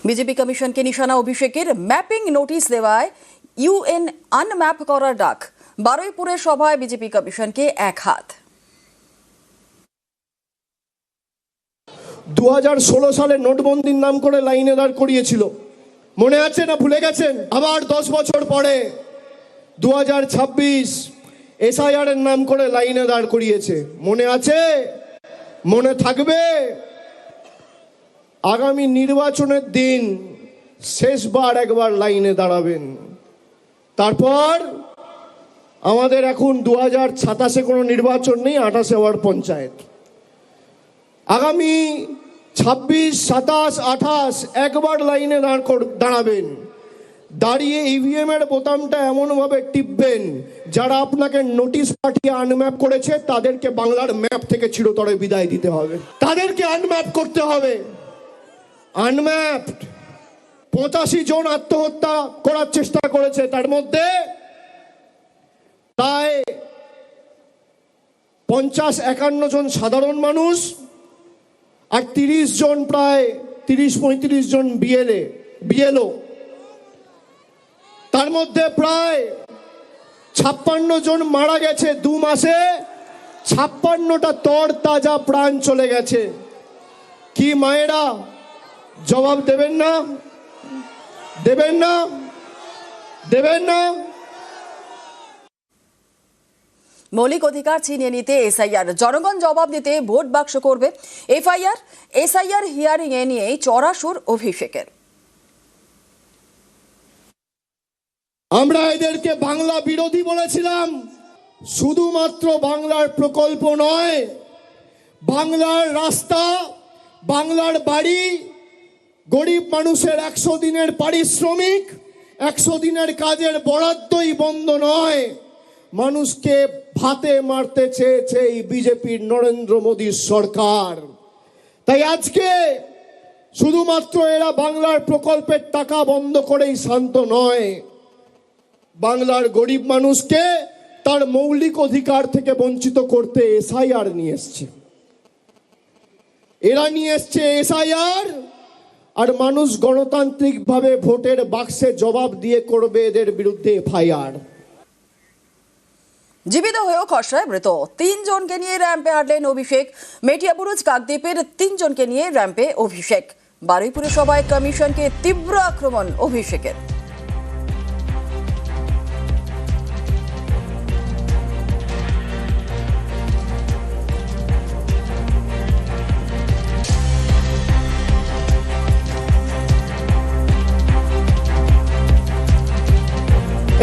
BJP কমিশনকে নিশানা অভিষেকের ম্যাপিং নোটিশ দেওয়ায় ইউএন আনম্যাপ করার ডাক। বারুইপুরের সভায় বিজেপি কমিশনকে এক হাত। 2016 সালে নোটবন্দির নাম করে লাইনে দাঁড় করিয়েছিল, মনে আছে না ভুলে গেছেন? আবার 10 বছর পরে 2026 এসআইআর এর নাম করে লাইনে দাঁড় করিয়েছে, মনে আছে? মনে থাকবে? আগামী নির্বাচনের দিন শেষবার একবার লাইনে দাঁড়াবেন, তারপর আমাদের এখন 2027-এ কোনো নির্বাচন নেই, 28-এ আবার পঞ্চায়েত। আগামী 26, 27, 28 একবার লাইনে দাঁড়াবেন, দাঁড়িয়ে ইভিএম এর বোতামটা এমনভাবে টিপবেন যারা আপনাকে নোটিশ পাঠিয়ে আনম্যাপ করেছে তাদেরকে বাংলার ম্যাপ থেকে চিরতরে বিদায় দিতে হবে, তাদেরকে আনম্যাপ করতে হবে। আনম্যাপ 85 জন আত্মহত্যা করার চেষ্টা করেছে, তার মধ্যে প্রায় 50-51 জন সাধারণ মানুষ আর 30 জন, প্রায় 30-35 জন বিএলও, তার মধ্যে প্রায় 56 জন মারা গেছে 2 মাসে। 56টা তর তাজা প্রাণ চলে গেছে। কি মায়েরা জবাব দেবেন না? দেবেন না? দেবেন না? মৌলিক অধিকার ছিনিয়ে নিতে এসআইআর, জনগণ জবাব দিতে ভোট বাক্স করবে। এসআইআর হিয়ারিং এ নিয়ে চড়া সুর অভিষেকের। আমরা এদেরকে বাংলা বিরোধী বলেছিলাম, শুধুমাত্র বাংলার প্রকল্প নয়, বাংলার রাস্তা, বাংলার বাড়ি, গরিব মানুষের 100 দিনের পারিশ্রমিক, 100 দিনের কাজের বরাদ্দই বন্ধ নয়। মানুষকে ভাতে মারতে চেয়েছে এই বিজেপির নরেন্দ্র মোদীর সরকার। তাই আজকে শুধুমাত্র এরা বাংলার প্রকল্পের টাকা বন্ধ করেই শান্ত নয়, বাংলার গরিব মানুষকে তার মৌলিক অধিকার থেকে বঞ্চিত করতে এসআইআর নিয়ে এসছে। এরা নিয়ে এসছে এসআইআর, আর মানুষ গণতান্ত্রিকভাবে ভোটের বাক্সে জবাব দিয়ে করবে এদের বিরুদ্ধে এফআইআর। জীবিত হয়েও খসড়ায় মৃত 3 জনকে নিয়ে র্যাম্পে হাঁটলেন অভিষেক। মেটিয়াবুরুজ কাকদ্বীপের 3 জনকে নিয়ে র্যাম্পে অভিষেক। বারুইপুরের সভায় কমিশনকে তীব্র আক্রমণ অভিষেকের।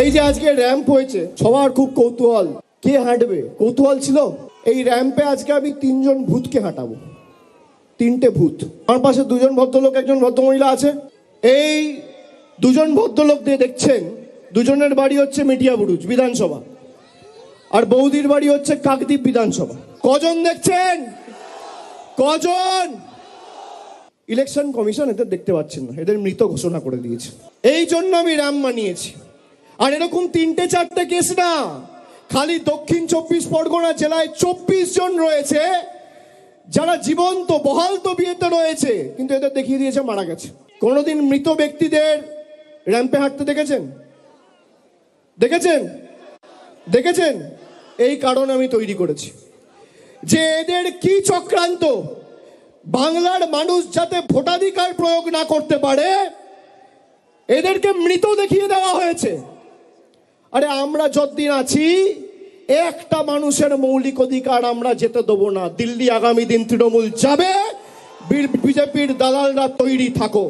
এই যে আজকে র্যাম্প হয়েছে, সবার খুব কৌতূহল, কে হাঁটবে কৌতূহল ছিল। এই র্যাম্পে আজকে আমি 3 জন ভূতকে হাঁটাবো, 3টে ভূত। আমার পাশে 2 জন ভদ্রলোক, একজন ভদ্রমহিলা আছে। এই 2 জন ভদ্রলোক দিয়ে দেখছেন, 2 জনের বাড়ি হচ্ছে মেটিয়াবুরুজ বিধানসভা, আর বৌদির বাড়ি হচ্ছে কাকদ্বীপ বিধানসভা। কজন দেখছেন? কজন? ইলেকশন কমিশন এদের দেখতে পাচ্ছেন না, এদের মৃত ঘোষণা করে দিয়েছে। এই জন্য আমি র্যাম্প বানিয়েছি। আর এরকম 3-4টে কেস না, খালি দক্ষিণ 24 পরগনা জেলায় 24 জন রয়েছে যারা জীবন্ত বহাল তবিয়তে রয়েছে, কিন্তু এদের দেখিয়ে দিয়েছে মারা গেছে। কোনোদিন মৃত ব্যক্তিদের র্যাম্পে হাঁটতে দেখেছেন? দেখেছেন? দেখেছেন? এই কারণ আমি তৈরি করেছি যে এদের কি চক্রান্ত, বাংলার মানুষ যাতে ভোটাধিকার প্রয়োগ না করতে পারে এদেরকে মৃত দেখিয়ে দেওয়া হয়েছে। আরে আমরা যতদিন আছি একটা মানুষের মৌলিক অধিকার আমরা যেতে দেবো না। দিল্লি আগামী দিন তৃণমূল যাবে, বিজেপির দালালরা তৈরি থাকো,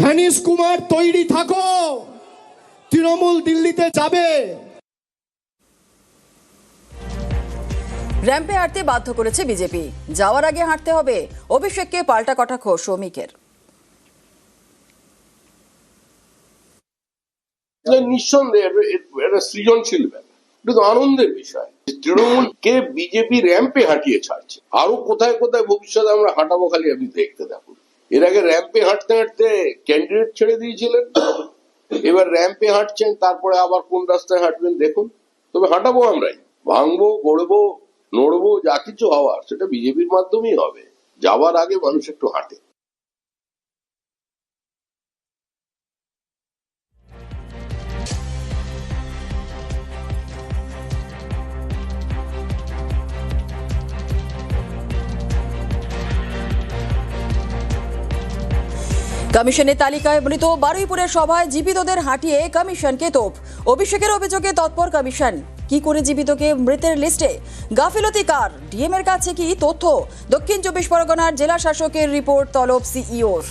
ভ্যানিশ কুমার তৈরি থাকো, তৃণমূল দিল্লিতে যাবে। র্যাম্পে হাঁটতে বাধ্য করেছে বিজেপি, যাওয়ার আগে হাঁটতে হবে। অভিষেককে পাল্টা কটাক্ষ শ্রমিকের। নিঃসন্দেহে একটা সৃজনশীল ব্যাপার, কিন্তু আনন্দের বিষয় তৃণমূলকে বিজেপি র্যাম্পে হাঁটিয়ে ছাড়ছে। আরো কোথায় কোথায় ভবিষ্যতে আমরা হাঁটাবো খালি আপনি দেখতে থাকুন। এর আগে র্যাম্পে হাঁটতে হাঁটতে ক্যান্ডিডেট ছেড়ে দিয়েছিলেন, এবার র্যাম্পে হাঁটছেন, তারপরে আবার কোন রাস্তায় হাঁটবেন দেখুন। তবে হাঁটাবো আমরাই, ভাঙবো, গড়বো, নড়বো, যা কিছু হওয়ার সেটা বিজেপির মাধ্যমেই হবে। যাওয়ার আগে মানুষ একটু হাঁটে। কমিশনের তালিকায় মৃত বারুইপুরের সভায় জীবিতদের হাঁটিয়ে কমিশনকে তোপ। অভিষেকের অভিযোগে তৎপর কমিশন। কি করে জীবিতকে মৃতের লিস্টে? গাফিলতি কার? ডিএম এর কাছে কি তথ্য? দক্ষিণ 24 পরগনার জেলা শাসকের রিপোর্ট তলব সিইওর।